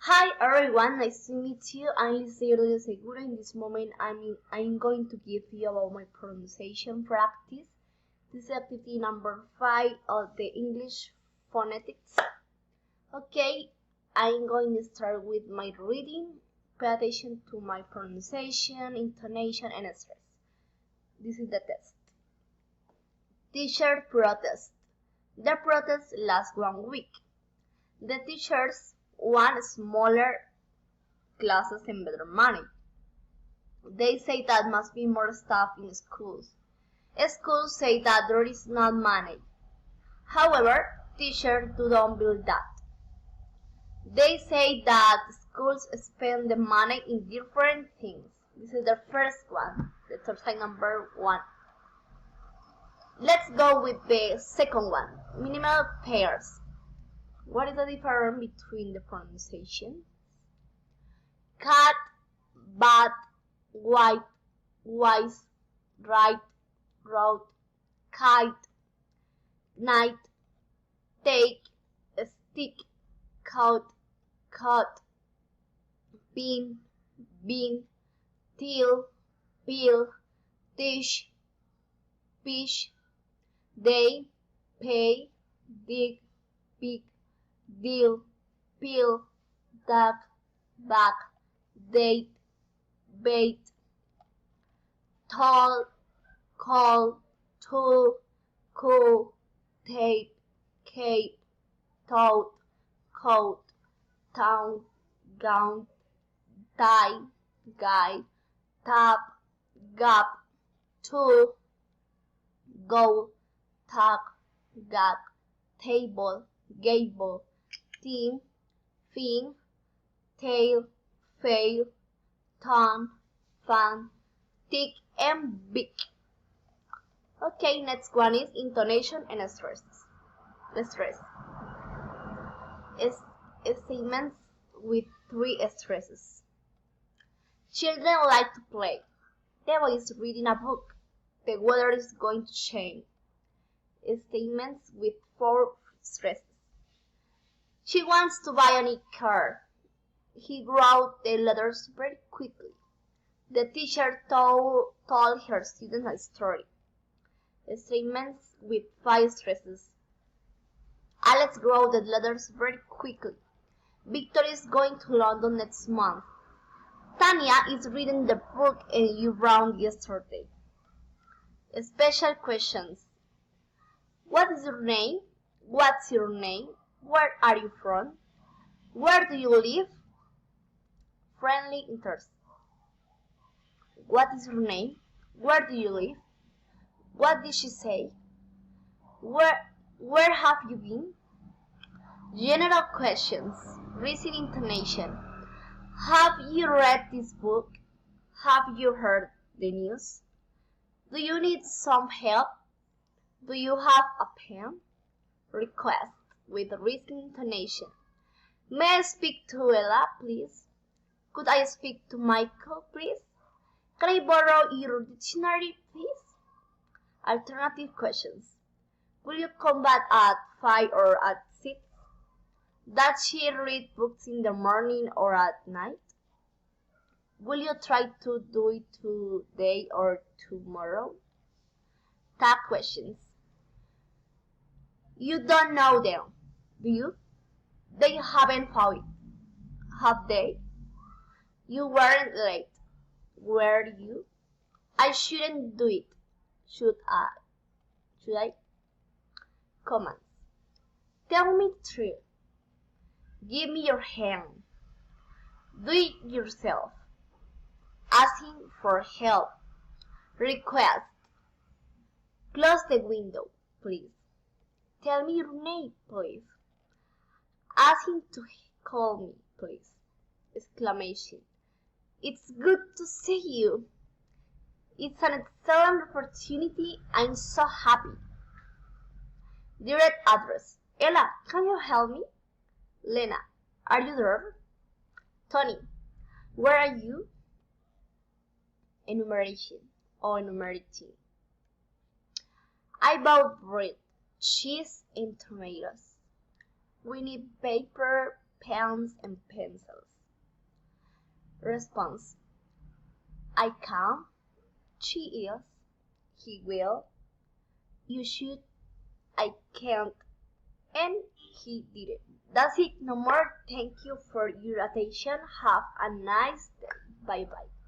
Hi everyone, nice to meet you. I'm Liseo Segura. In this moment, I'm going to give you about my pronunciation practice. This is activity number 5 of the English phonetics. Okay, I'm going to start with my reading. Pay attention to my pronunciation, intonation, and stress. This is the test. Teacher protest. The protest lasts 1 week. The teachers want smaller classes and better money. They say that must be more staff in schools. Schools say that there is not money. However, teachers don't believe that. They say that schools spend the money in different things. This is the first one, the exercise number 1. Let's go with the second one, minimal pairs. What is the difference between the pronunciation? Cat, bat, white, wise, right, road, kite, night, take, stick, coat, cut, bean, till, peel, dish, fish, day, pay, dig, pig, deal, peel, duck, back, date, bait, tall, call, tool, cool, tape, cape, tote, coat, town, gown, tie, guy, tap, gap, tool, goal, tuck, gag, table, gable, team, fin, tail, fail, tongue, fan, thick, and big. Okay, next one is intonation and stress. Stress. Statements with 3 stresses. Children like to play. The boy is reading a book. The weather is going to change. Statements with 4 stresses. She wants to buy a new car. He wrote the letters very quickly. The teacher told her students a story. Statements with 5 stresses. Alex wrote the letters very quickly. Victor is going to London next month. Tanya is reading the book and you wrote yesterday. Special questions. What is your name? What's your name? Where are you from? Where do you live? Friendly interest. What is your name? Where do you live? What did she say? Where have you been? General questions. Reason intonation. Have you read this book? Have you heard the news? Do you need some help? Do you have a pen? Request with reason intonation. May I speak to Ella, please? Could I speak to Michael, please? Can I borrow your dictionary, please? Alternative questions. Will you come back at 5 or at 6? Does she read books in the morning or at night? Will you try to do it today or tomorrow? Tag questions. You don't know them, do you? They haven't found it, have they? You weren't late, were you? I shouldn't do it, should I? Should I? Commands. Tell me true. Give me your hand. Do it yourself. Asking for help. Request. Close the window, please. Tell me your name, please. Ask him to call me, please. Exclamation. It's good to see you. It's an excellent opportunity. I'm so happy. Direct address. Ella, can you help me? Lena, are you there? Tony, where are you? Enumeration or enumerating. I bought bread, cheese, and tomatoes. We need paper, pens and pencils. Response: I can, she is, he will, you should, I can't, and he didn't. That's it, no more. Thank you for your attention. Have a nice day. Bye bye.